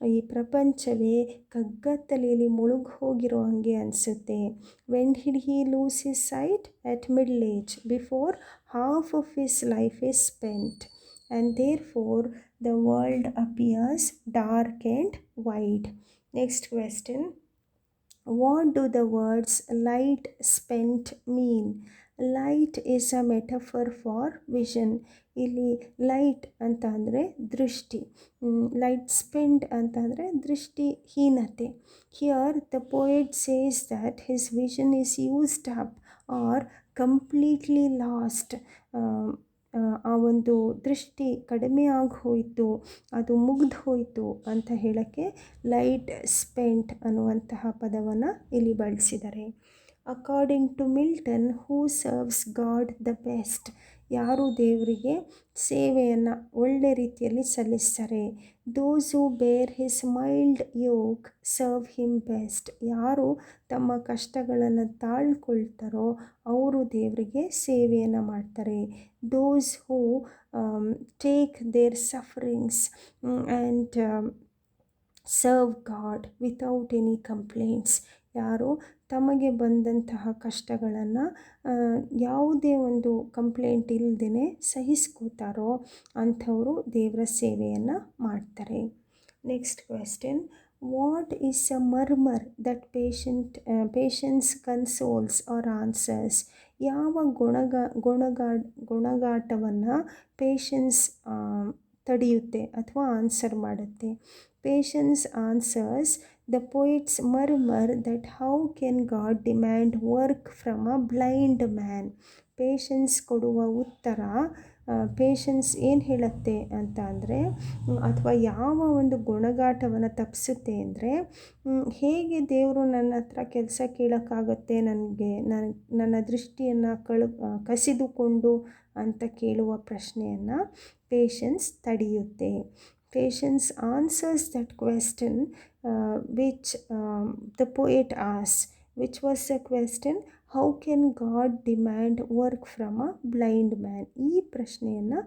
A: ಈ ಪ್ರಪಂಚವೇ ಕಗ್ಗತ್ತಲೆಯಲ್ಲಿ ಮುಳುಗಿ ಹೋಗಿರೋ ಹಾಗೆ ಅನಿಸುತ್ತೆ. When did he lose his sight? At middle age, before half of his life is spent, and therefore the world appears dark and wide. Next question, what do the words light spent mean? Light is a metaphor for vision. ಇಲ್ಲಿ light ಅಂತ ಅಂದರೆ ದೃಷ್ಟಿ, light spend ಅಂತ ಅಂದರೆ ದೃಷ್ಟಿಹೀನತೆ. Here the poet says that his vision is used up or completely lost. ಆ ಒಂದು ದೃಷ್ಟಿ ಕಡಿಮೆ ಆಗಿ ಹೋಯಿತು, ಅದು ಮುಗ್ದು ಹೋಯಿತು ಅಂತ ಹೇಳೋಕ್ಕೆ ಲೈಟ್ ಸ್ಪೆಂಟ್ ಅನ್ನುವಂತಹ ಪದವನ್ನು ಇಲ್ಲಿ ಬಳಸಿದ್ದಾರೆ. According to Milton, who serves God the best? ಯಾರು ದೇವರಿಗೆ ಸೇವೆಯನ್ನು ಒಳ್ಳೆ ರೀತಿಯಲ್ಲಿ ಸಲ್ಲಿಸ್ತಾರೆ? Those who bear his mild yoke serve him best. ಯಾರು ತಮ್ಮ ಕಷ್ಟಗಳನ್ನು ತಾಳ್ಕೊಳ್ತಾರೋ ಅವರು ದೇವರಿಗೆ ಸೇವೆಯನ್ನು ಮಾಡ್ತಾರೆ. Those who take their sufferings and serve God without any complaints. ಯಾರು ತಮಗೆ ಬಂದಂತಹ ಕಷ್ಟಗಳನ್ನು ಯಾವುದೇ ಒಂದು ಕಂಪ್ಲೇಂಟ್ ಇಲ್ಲದೇ ಸಹಿಸ್ಕೋತಾರೋ ಅಂಥವರು ದೇವರ ಸೇವೆಯನ್ನು ಮಾಡ್ತಾರೆ. Next question, what is a murmur that patience consoles or answers? ಯಾವ ಗೊಣಗಾಟವನ್ನು ಪೇಷನ್ಸ್ ತಡೆಯುತ್ತೆ ಅಥವಾ ಆನ್ಸರ್ ಮಾಡುತ್ತೆ? Patience answers the poet's murmur that how can God demand work from a blind man? Patience ಕೊಡುವ ಉತ್ತರ, ಪೇಷನ್ಸ್ ಏನು ಹೇಳುತ್ತೆ ಅಂತ ಅಂದರೆ, ಅಥವಾ ಯಾವ ಒಂದು ಗುಣಗಾಟವನ್ನು ತಪ್ಪಿಸುತ್ತೆ ಅಂದರೆ, ಹೇಗೆ ದೇವರು ನನ್ನ ಹತ್ರ ಕೆಲಸ ಕೇಳೋಕ್ಕಾಗುತ್ತೆ, ನನ್ನ ದೃಷ್ಟಿಯನ್ನು ಕಸಿದುಕೊಂಡು ಅಂತ ಕೇಳುವ ಪ್ರಶ್ನೆಯನ್ನು patience ತಡೆಯುತ್ತೆ. Patience answers that question which the poet asks. Which was the question? How can God demand work from a blind man? ಈ ಪ್ರಶ್ನೆಯನ್ನು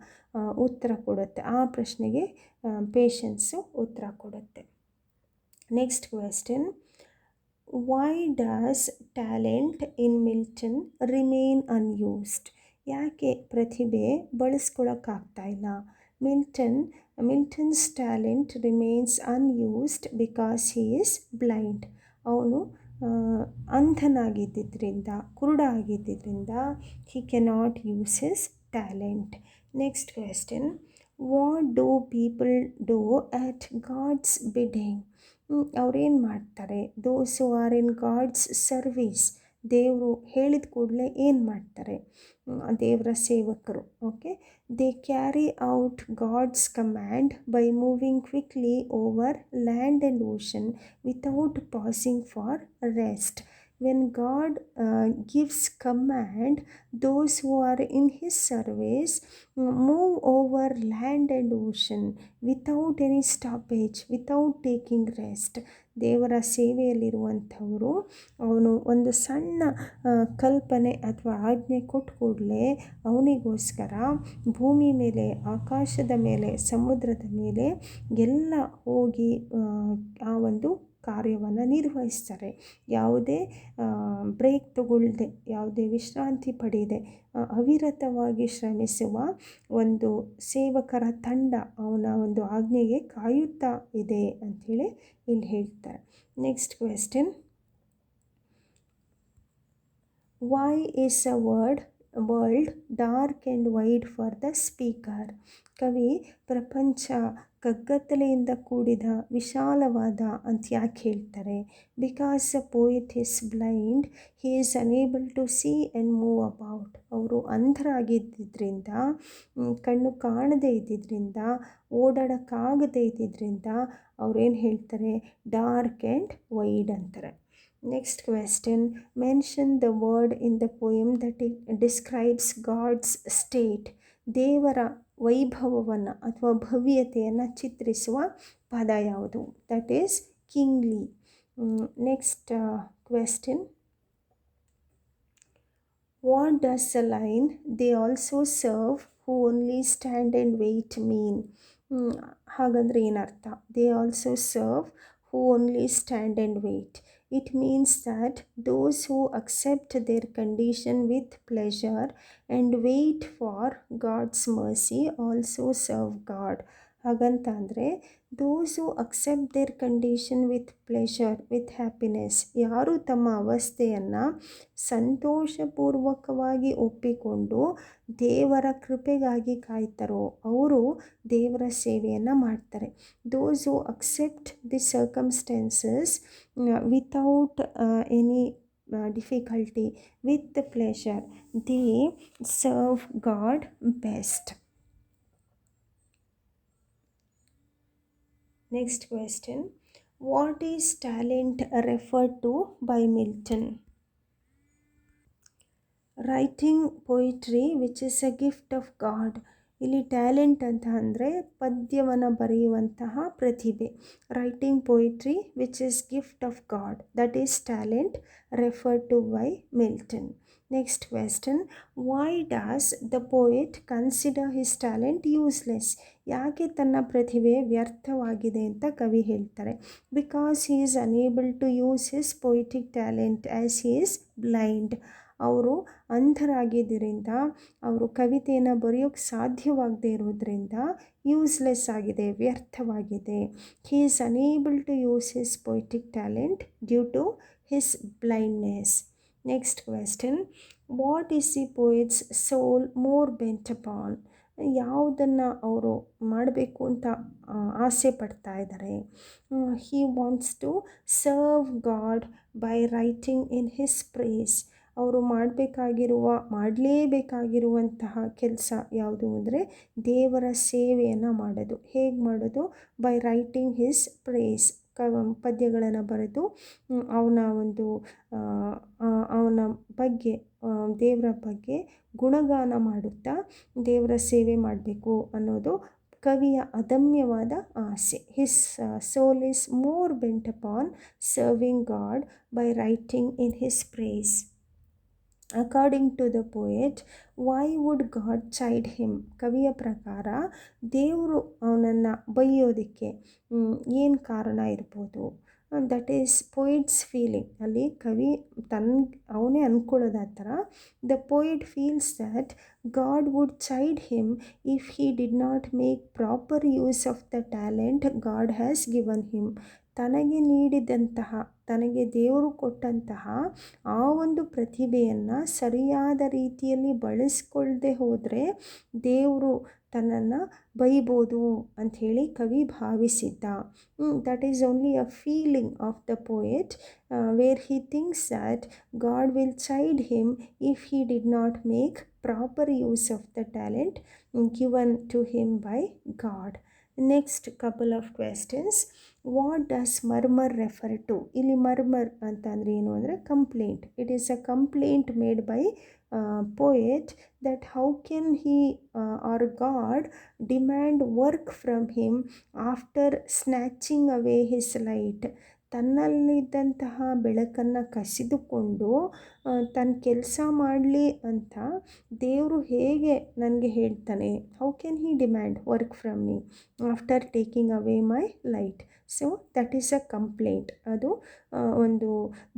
A: ಉತ್ತರ ಕೊಡುತ್ತೆ. ಆ ಪ್ರಶ್ನೆಗೆ ಪೇಷನ್ಸು ಉತ್ತರ ಕೊಡುತ್ತೆ. Next question, why does talent in Milton remain unused? ಯಾಕೆ ಪ್ರತಿಭೆ ಬಳಸ್ಕೊಳ್ಳೋಕ್ಕಾಗ್ತಾ ಇಲ್ಲ? Milton's talent remains unused because he is blind. ಅವನು ಅಂಧನಾಗಿದ್ದರಿಂದ, ಕುರುಡ ಆಗಿದ್ದರಿಂದ he cannot use his talent. Next question, what do people do at God's bidding? ಅವ್ರೇನು ಮಾಡ್ತಾರೆ? those who are in God's service. ದೇವರು ಹೇಳಿದ ಕೂಡಲೇ ಏನು ಮಾಡ್ತಾರೆ? ದೇವರ ಸೇವಕರು. Okay, they carry out God's command by moving quickly over land and ocean without passing for rest. When God gives command, those who are in his service move over land and ocean without any stoppage, without taking rest. ದೇವರ ಸೇವೆಯಲ್ಲಿರುವಂಥವರು ಅವನು ಒಂದು ಸಣ್ಣ ಕಲ್ಪನೆ ಅಥವಾ ಆಜ್ಞೆ ಕೊಟ್ಟ ಕೂಡಲೇ ಅವನಿಗೋಸ್ಕರ ಭೂಮಿ ಮೇಲೆ, ಆಕಾಶದ ಮೇಲೆ, ಸಮುದ್ರದ ಮೇಲೆ ಎಲ್ಲ ಹೋಗಿ ಆ ಒಂದು ಕಾರ್ಯವನ್ನು ನಿರ್ವಹಿಸ್ತಾರೆ. ಯಾವುದೇ ಬ್ರೇಕ್ ತಗೊಳ್ಳದೆ, ಯಾವುದೇ ವಿಶ್ರಾಂತಿ ಪಡೆಯದೆ ಅವಿರತವಾಗಿ ಶ್ರಮಿಸುವ ಒಂದು ಸೇವಕರ ತಂಡ ಅವನ ಒಂದು ಆಜ್ಞೆಗೆ ಕಾಯುತ್ತಾ ಇದೆ ಅಂಥೇಳಿ ಇಲ್ಲಿ ಹೇಳ್ತಾರೆ. Next question, why is a world dark and wide for the speaker? ಕವಿ ಪ್ರಪಂಚ ಕಗ್ಗತ್ತಲೆಯಿಂದ ಕೂಡಿದ ವಿಶಾಲವಾದ ಅಂತ ಯಾಕೆ ಹೇಳ್ತಾರೆ? Because a poet is blind, he is unable to see and move about. ಅವರು ಅಂಧರಾಗಿದ್ದರಿಂದ, ಕಣ್ಣು ಕಾಣದೇ ಇದ್ದಿದ್ದರಿಂದ, ಓಡಾಡೋಕ್ಕಾಗದೇ ಇದ್ದಿದ್ದರಿಂದ ಅವ್ರೇನು ಹೇಳ್ತಾರೆ? ಡಾರ್ಕ್ ಆ್ಯಂಡ್ ವೈಡ್ ಅಂತಾರೆ. Next question, mention the word in the poem that describes God's state. ದೇವರ ವೈಭವವನ್ನು ಅಥವಾ ಭವ್ಯತೆಯನ್ನು ಚಿತ್ರಿಸುವ ಪದ ಯಾವುದು? That is kingly. Next question, what does a line they also serve who only stand and wait mean? ಹಾಗಂದರೆ ಏನರ್ಥ? They also serve who only stand and wait. It means that those who accept their condition with pleasure and wait for God's mercy also serve God. ಹಾಗಂತ ಅಂದರೆ those who accept their condition with pleasure, with happiness, ಯಾರು ತಮ್ಮ ಅವಸ್ಥೆಯನ್ನು ಸಂತೋಷಪೂರ್ವಕವಾಗಿ ಒಪ್ಪಿಕೊಂಡು ದೇವರ ಕೃಪೆಗಾಗಿ ಕಾಯ್ತಾರೋ ಅವರು ದೇವರ ಸೇವೆಯನ್ನು ಮಾಡ್ತಾರೆ. those who accept the circumstances without any difficulty, with the pleasure, they serve God best. Next question, what is talent referred to by Milton? Writing poetry which is a gift of God. ಇಲ್ಲಿ talent ಅಂತ ಅಂದರೆ ಪದ್ಯವನ್ನು ಬರೆಯುವಂತಹ ಪ್ರತಿಭೆ. Writing poetry which is gift of God, that is talent referred to by Milton. Next question, why does the poet consider his talent useless? ಯಾಕೆ ತನ್ನ ಪ್ರತಿಭೆ ವ್ಯರ್ಥವಾಗಿದೆ ಅಂತ ಕವಿ ಹೇಳ್ತಾರೆ? Because he is unable to use his poetic talent as he is blind. ಅವರು ಅಂಧರಾಗಿದ್ದರಿಂದ, ಅವರು ಕವಿತೆಯನ್ನು ಬರೆಯೋಕ್ಕೆ ಸಾಧ್ಯವಾಗದೇ ಇರೋದ್ರಿಂದ ಯೂಸ್ಲೆಸ್ ಆಗಿದೆ, ವ್ಯರ್ಥವಾಗಿದೆ. He is unable to use his poetic talent due to his blindness. Next question, what is the poet's soul more bent upon? ಯಾವುದನ್ನು ಅವರು ಮಾಡಬೇಕು ಅಂತ ಆಸೆ ಪಡ್ತಾ ಇದ್ದಾರೆ? He wants to serve God by writing in his praise. ಅವರು ಮಾಡಲೇಬೇಕಾಗಿರುವಂತಹ ಕೆಲಸ ಯಾವುದು ಅಂದರೆ ದೇವರ ಸೇವೆಯನ್ನು ಮಾಡೋದು. ಹೇಗೆ ಮಾಡೋದು? By writing his praise. ಪದ್ಯಗಳನ್ನು ಬರೆದು ಅವನ ಬಗ್ಗೆ, ದೇವರ ಬಗ್ಗೆ ಗುಣಗಾನ ಮಾಡುತ್ತಾ ದೇವರ ಸೇವೆ ಮಾಡಬೇಕು ಅನ್ನೋದು ಕವಿಯ ಅದಮ್ಯವಾದ ಆಸೆ. His soul is more bent upon serving God by writing in his praise. According to the poet, why would God chide him? ಕವಿಯ ಪ್ರಕಾರ ದೇವರು ಅವನನ್ನು ಬೈಯೋದಕ್ಕೆ ಏನು ಕಾರಣ ಇರ್ಬೋದು? That is poet's feeling. ಅಲ್ಲಿ ಕವಿ ಅವನೇ ಅಂದ್ಕೊಳ್ಳೋದು ಆ ಥರ. The poet feels that God would chide him if he did not make proper use of the talent God has given him. ತನಗೆ ನೀಡಿದಂತಹ, ತನಗೆ ದೇವರು ಕೊಟ್ಟಂತಹ ಆ ಒಂದು ಪ್ರತಿಭೆಯನ್ನು ಸರಿಯಾದ ರೀತಿಯಲ್ಲಿ ಬಳಸ್ಕೊಳ್ಳದೆ ಹೋದರೆ ದೇವರು ತನ್ನನ್ನು ಬೈಬೋದು ಅಂಥೇಳಿ ಕವಿ ಭಾವಿಸಿದ್ದ. That is only a feeling of the poet where he thinks that God will chide him if he did not make proper use of the talent given to him by God. Next couple of questions, what does murmur refer to? ಇಲ್ಲಿ murmur ಅಂತಂದರೆ ಏನು ಅಂದರೆ complaint. It is a complaint made by poet that how can he or God demand work from him after snatching away his light. ತನ್ನಲ್ಲಿದ್ದಂತಹ ಬೆಳಕನ್ನು ಕಸಿದುಕೊಂಡು ತನ್ನ ಕೆಲಸ ಮಾಡಲಿ ಅಂತ ದೇವರು ಹೇಗೆ ನನಗೆ ಹೇಳ್ತಾನೆ? How can he demand work from me after taking away my light? So that is a complaint, ಅದು ಒಂದು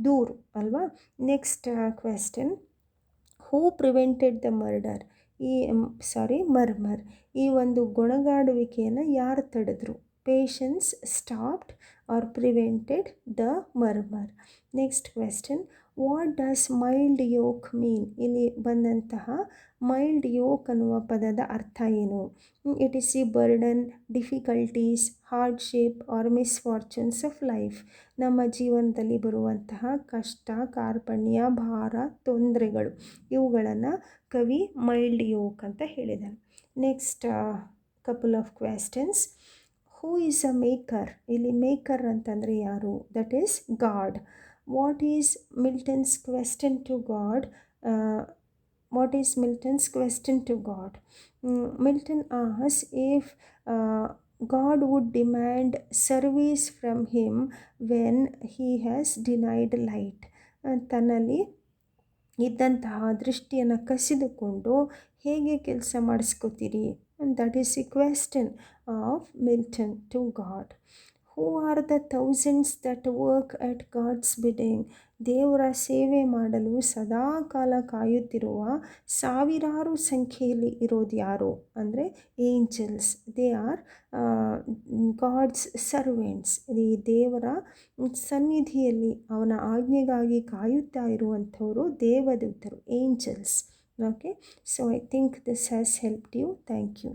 A: ದೂರು ಅಲ್ವಾ. Next question, who prevented the murder? ಈ ಮರ್ಮರ್, ಈ ಒಂದು ಗೊಣಗಾಡುವಿಕೆಯನ್ನು ಯಾರು ತಡೆದ್ರು? Patience stopped or prevented the murmur. Next question, what does mild yoke mean? ಇಲ್ಲಿ ಬಂದಂತಹ ಮೈಲ್ಡ್ ಯೋಕ್ ಅನ್ನುವ ಪದದ ಅರ್ಥ ಏನು? It is a burden, difficulties, hardship or misfortunes of life. ನಮ್ಮ ಜೀವನದಲ್ಲಿ ಬರುವಂತಹ ಕಷ್ಟ, ಕಾರ್ಪಣ್ಯ, ಭಾರ, ತೊಂದರೆಗಳು, ಇವುಗಳನ್ನು ಕವಿ ಮೈಲ್ಡ್ ಯೋಕ್ ಅಂತ ಹೇಳಿದ್ದಾನೆ. Next couple of questions, who is a maker? ಇಲ್ಲಿ ಮೇಕರ್ ಅಂತಂದರೆ ಯಾರು? That is God. What is Milton's question to God? What is Milton's question to God? Milton asks if God would demand service from him when he has denied light. ತನ್ನಲ್ಲಿ ಇದ್ದಂತಹ ದೃಷ್ಟಿಯನ್ನು ಕಸಿದುಕೊಂಡು ಹೇಗೆ ಕೆಲಸ ಮಾಡಿಸ್ಕೋತೀರಿ? That is a question of Milton to God. Who are the thousands that work at God's bidding? ದೇವರ ಸೇವೆ ಮಾಡಲು ಸದಾಕಾಲ ಕಾಯುತ್ತಿರುವ ಸಾವಿರಾರು ಸಂಖ್ಯೆಯಲ್ಲಿ ಇರೋದು ಯಾರು ಅಂದರೆ angels. They are God's servants. ಈ ದೇವರ ಸನ್ನಿಧಿಯಲ್ಲಿ ಅವನ ಆಜ್ಞೆಗಾಗಿ ಕಾಯುತ್ತಾ ಇರುವಂಥವರು ದೇವದೂತರು, angels. Okay, so I think this has helped you. Thank you.